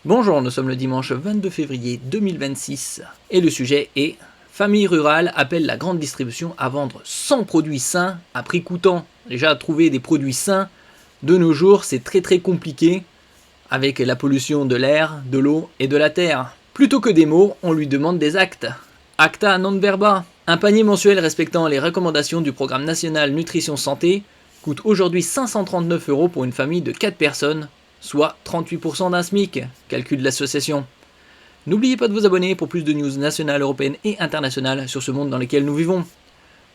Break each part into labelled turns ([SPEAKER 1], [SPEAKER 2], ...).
[SPEAKER 1] Bonjour, nous sommes le dimanche 22 février 2026 et le sujet est Famille rurale appelle la grande distribution à vendre 100 produits sains à prix coûtant. Déjà, trouver des produits sains de nos jours, c'est très compliqué avec la pollution de l'air, de l'eau et de la terre. Plutôt que des mots, on lui demande des actes. Acta non verba. Un panier mensuel respectant les recommandations du programme national Nutrition Santé coûte aujourd'hui 539 € pour une famille de 4 personnes, soit 38% d'un SMIC, calcule l'association. N'oubliez pas de vous abonner pour plus de news nationales, européennes et internationales sur ce monde dans lequel nous vivons.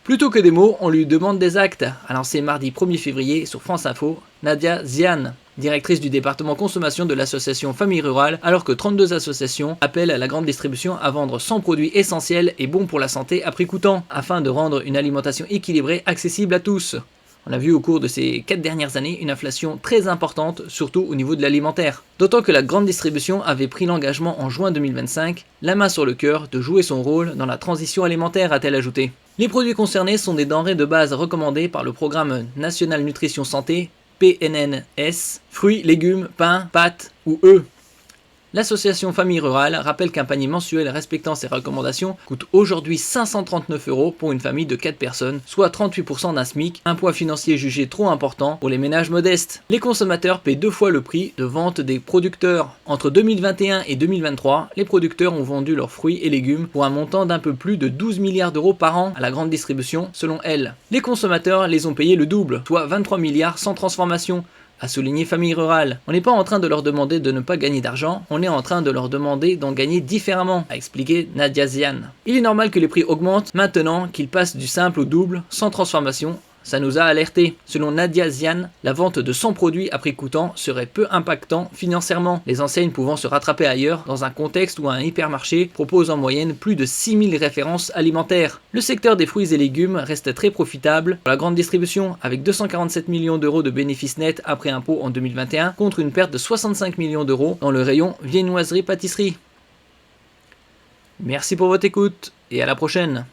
[SPEAKER 1] Plutôt que des mots, on lui demande des actes, a lancé mardi 1er février sur France Info Nadia Ziane, directrice du département consommation de l'association Famille Rurale, alors que 32 associations appellent la grande distribution à vendre 100 produits essentiels et bons pour la santé à prix coûtant, afin de rendre une alimentation équilibrée accessible à tous. On a vu au cours de ces 4 dernières années une inflation très importante, surtout au niveau de l'alimentaire. D'autant que la grande distribution avait pris l'engagement en juin 2025, la main sur le cœur, de jouer son rôle dans la transition alimentaire, a-t-elle ajouté. Les produits concernés sont des denrées de base recommandées par le programme National Nutrition Santé, PNNS, fruits, légumes, pain, pâtes ou œufs. L'association Famille Rurale rappelle qu'un panier mensuel respectant ses recommandations coûte aujourd'hui 539 € pour une famille de 4 personnes, soit 38% d'un SMIC, un poids financier jugé trop important pour les ménages modestes. Les consommateurs paient 2 fois le prix de vente des producteurs. Entre 2021 et 2023, les producteurs ont vendu leurs fruits et légumes pour un montant d'un peu plus de 12 milliards d'euros par an à la grande distribution, selon elle. Les consommateurs les ont payés le double, soit 23 milliards sans transformation, a souligné Famille Rurale. On n'est pas en train de leur demander de ne pas gagner d'argent, on est en train de leur demander d'en gagner différemment, a expliqué Nadia Ziane. Il est normal que les prix augmentent maintenant qu'ils passent du simple au double, sans transformation. Ça nous a alertés. Selon Nadia Ziane, la vente de 100 produits à prix coûtant serait peu impactant financièrement, les enseignes pouvant se rattraper ailleurs dans un contexte où un hypermarché propose en moyenne plus de 6000 références alimentaires. Le secteur des fruits et légumes reste très profitable pour la grande distribution, avec 247 millions d'euros de bénéfices nets après impôts en 2021, contre une perte de 65 millions d'euros dans le rayon viennoiserie-pâtisserie. Merci pour votre écoute et à la prochaine.